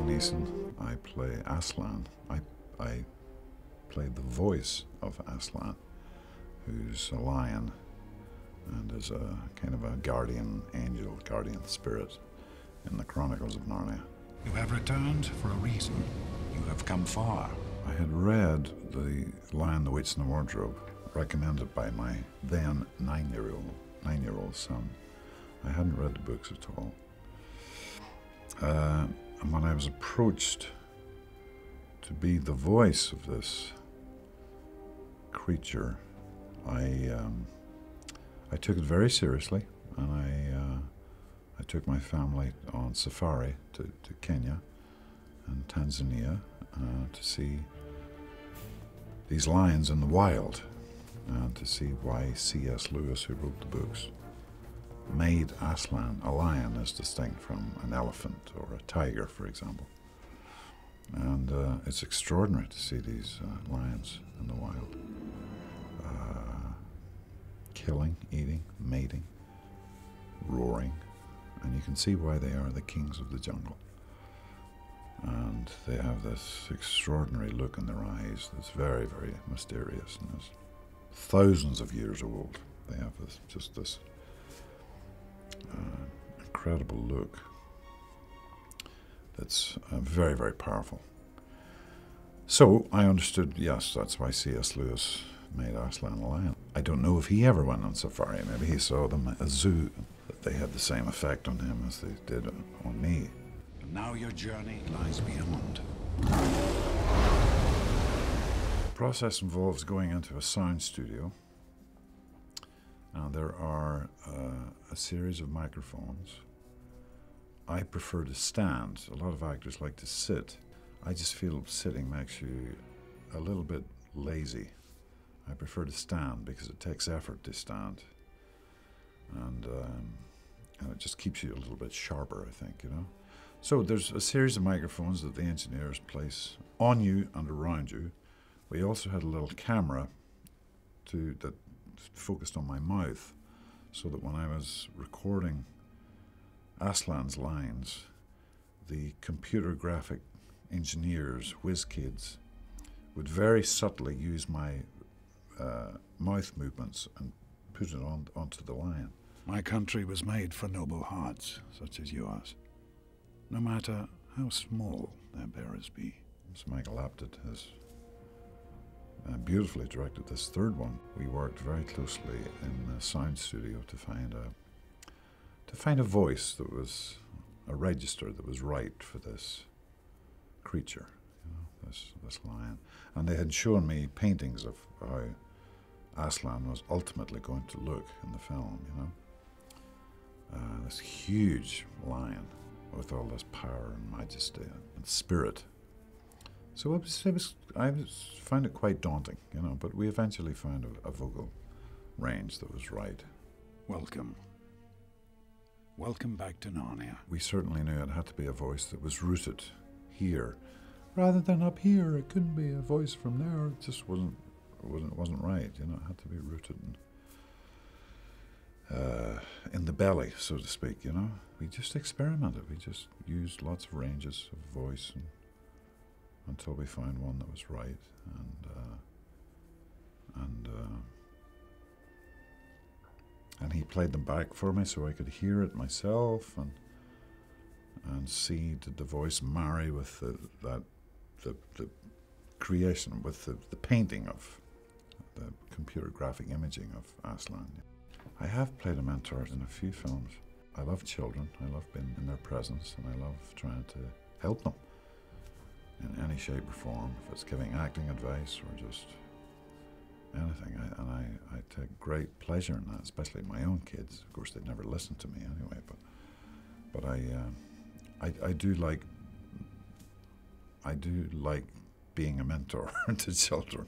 Liam Neeson. I play Aslan. I played the voice of Aslan, who's a lion and is a kind of a guardian angel, guardian spirit in the Chronicles of Narnia. You have returned for a reason. You have come far. I had read The Lion, the Witch, and the Wardrobe, recommended by my then nine-year-old son. I hadn't read the books at all. And when I was approached to be the voice of this creature, I took it very seriously, and I took my family on safari to Kenya and Tanzania to see these lions in the wild, and to see why C.S. Lewis, who wrote the books, made Aslan a lion as distinct from an elephant or a tiger, for example. And it's extraordinary to see these lions in the wild. Killing, eating, mating, roaring, and you can see why they are the kings of the jungle. And they have this extraordinary look in their eyes that's very, very mysterious, and is thousands of years old. They have this incredible look that's very, very powerful. So I understood, yes, that's why C.S. Lewis made Aslan a lion. I don't know if he ever went on safari. Maybe he saw them at a zoo, that they had the same effect on him as they did on me. And now your journey lies beyond. The process involves going into a sound studio, and there are a series of microphones. I prefer to stand. A lot of actors like to sit. I just feel sitting makes you a little bit lazy. I prefer to stand because it takes effort to stand, and it just keeps you a little bit sharper, I think, you know. So there's a series of microphones that the engineers place on you and around you. We also had a little camera that focused on my mouth, so that when I was recording Aslan's lines, the computer graphic engineers, whiz kids, would very subtly use my mouth movements and put it onto the lion. My country was made for noble hearts, such as yours, no matter how small their bearers be. So Michael Apted has beautifully directed this third one. We worked very closely in the sound studio to find a voice that was a register that was right for this creature, you know, this lion. And they had shown me paintings of how Aslan was ultimately going to look in the film, you know. This huge lion with all this power and majesty and spirit. So I found it quite daunting, you know, but we eventually found a vocal range that was right. Welcome. Welcome back to Narnia. We certainly knew it had to be a voice that was rooted here, rather than up here. It couldn't be a voice from there. It just wasn't right, you know. It had to be rooted in the belly, so to speak, you know. We just experimented. We just used lots of ranges of voice until we found one that was right, and he played them back for me so I could hear it myself and see, did the voice marry with the creation, with the painting of the computer graphic imaging of Aslan. I have played a mentor in a few films. I love children. I love being in their presence, and I love trying to help them in any shape or form, if it's giving acting advice or just anything. I take great pleasure in that, especially my own kids. Of course, they'd never listen to me anyway, but I do like being a mentor to children.